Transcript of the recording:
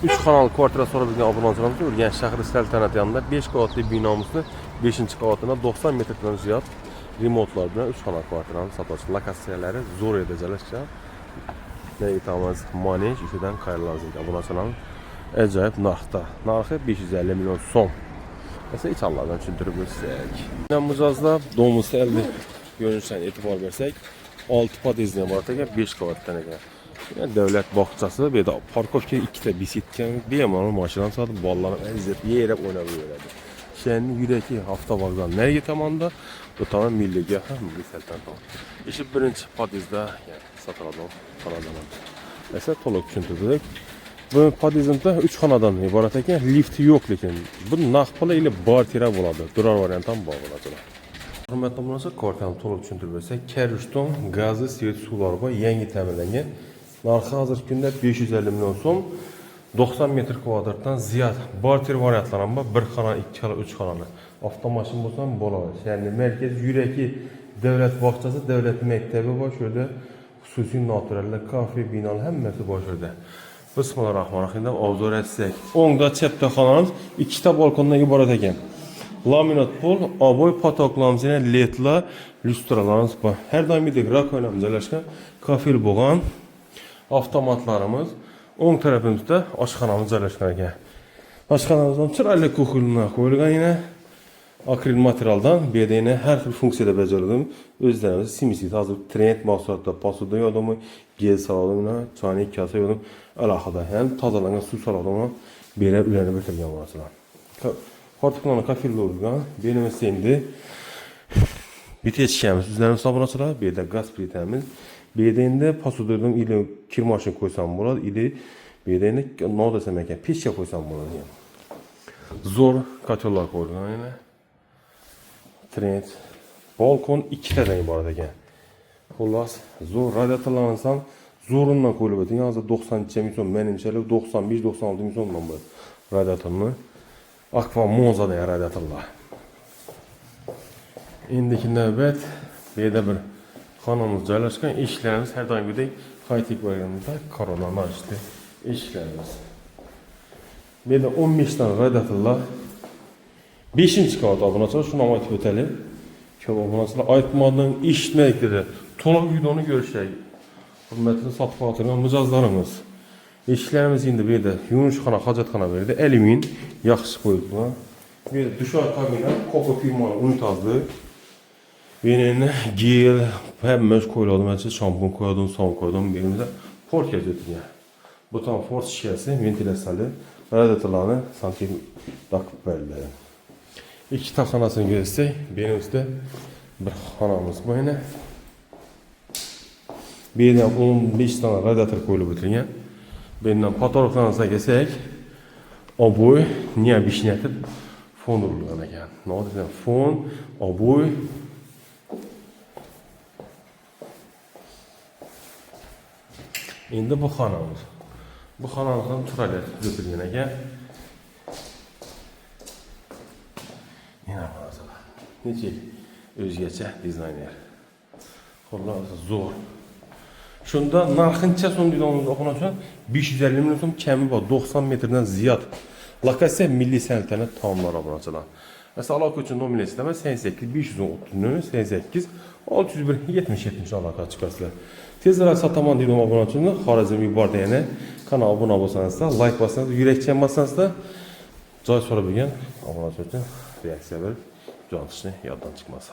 3 kanal kvartira so'rabilgan obunachilarimiz Urganch shahri Saltanat yanında 5 qavatli binomizni 5-qavatına 90 metrdan ziyod remontlar bilan 3 kanal kvartirani sotuvchi lokatsiyalari zo'r edi joylashgan. Neytamiz manej ishidan qayerlarsiz obunachilarimiz ajoyib narxda. Narxi 550 milyon so'm. Esa ichlardan tushuntirib o'tsak. Mana mijozda domusda elde görünüşten e'tibor bersak, 6 podyezdli bor ekan, 5 qavatdan ekan. Davlat bog'chasi, bu yerda parkovka 2 ta besetgan, bemalol mashinani sotib, bolalar izzat yerib o'ynab yuradi. Shenni yuraki avtovokzal nariga tomonda, bu tomon milliga ham Milliy Saltanat. Ishi birinchi podyezdda sotiladi xonadan. Esa to'liq tushuntirdik. Bu podyezdda 3 xonadan iborat ekan, lift yo'q lekin. Bu naqd pul ile bartira bo'ladi. Durar variant ham bor bo'ladi. Hurmatli munosib, kvartirani to'liq tushuntirib bersak, Kerishton gazi, svet suvlar bor, yangi ta'minlangan. Narxi hozirgi kunda 550 milyon so'm, 90 metr kvadratdan ziyod barter variantlar ham bor, 1 xona, 2 xona, 3 xonali. Avtomashin bo'lsa ham bo'ladi. Ya'ni markaz yuraki davlat bog'chasi, davlat maktabi bor, shu yerda xususiy naturallar, kafe, binolar hammasi bor shu yerda. Bismillahirrohmanirrohim deb obzor etsak, o'ngda chapda xonamiz 2 ta balkondan iborat ekan. Laminat pol, oboy patoklarimiz, ledlar, lyustralarimiz bor. Har doimgidek rakovinalar joylashgan, kafel bo'lgan. Avtomatlarimiz o'ng tarafimizda oshxonamiz joylashgan ekan. Oshxonamizdan chiroyli kuxullar qo'yilgan yana akril materialdan bu yerda yana har xil funksiyada bajarilgan. O'zlarimiz simisiz hozir trend mahsulotlar posuda yordami, gel salonini, choynak kasa yordim, alohida ham tozalangan suv salonini berib ularni bitirgan bo'lsalar. Hortiqlarni kafillar urgan, benimiz endi bitechkamiz o'zlarimiz hisoblansalar, bu yerda gaz plitamiz. Bu yerda endi posudurdan ili kir mashin qo'ysam bo'ladi, ili bu yerda endi nima desam ekan, pechka qo'ysam bo'ladi. Zo'r kotellar qo'yilgan yana. Trend balkon 2 tadan iborat ekan. Xullas, zo'r radiatorlarimiz ham zo'rindan qo'yilib o'tgan. Hozir 90 ming so'm, menimcha 95-96 ming so'mdan bor. Radiatorni Aqua Monza'da radiatorlar. Endiki navbat bu yerda bir xonamiz joylashgan, eshiklarimiz har doimgidek high-tech variantda koronamajli eshiklarimiz. Bu yerda 15 ta radiatorlar 5-qavat obunachilar, shuni ham aytib o'taylik. Ko'p obunachilar aytmadan eshitmaydi. To'liq videoni ko'rishadi. Hurmatli sotib olgan mijozlarimiz. Eshiklarimiz endi bu yerda yuvishxona, hojatxona berdi, alyumin yaxshi qo'yilgan. Bu yerda dushor kabina, ko'p firmalar unitazli. Benim gel, hemmiz koyuladım, mesela şampun koyuladım, son koyuladım, benim de port yazıyordum. Bu tam port şişesi, ventilasyonu, radiatorlarını sanki takıp verdiler. 2 taxanasını görsək, benimizdə bir xanamız bu yine. Benim 15 tane radiator koyulup ötürgen. Benim fotoğraflarınıza geçsək, oboy, niye bir şey netib, fon urulgan ekan. Ne oldu? Fon, oboy, endi bu xonamiz. Bu xonamizdan tuvalet götürgen ekan. Yana masalan. Necha o'zgacha dizayner. Xullas zo'r. Shunda narxincha so'm deydiganimiz o'qinochi 550 million so'm kami bor, 90 metrdan ziyod. Lokatsiya Milliy Saltanat tomlar obunachilar. Mesela aloqa uchun nominatsiyada 88 530 88 601 70 aloqa chiqarsizlar. Tezroq sotaman degan obunachilarni Xorazm yubordi yana. Kanal obuna bo'lsangiz, like bossangiz, yurakchan bossangiz, joy so'rab bo'lgan obunachilar uchun reaksiya berib, jo'natishni yoddan chiqmas.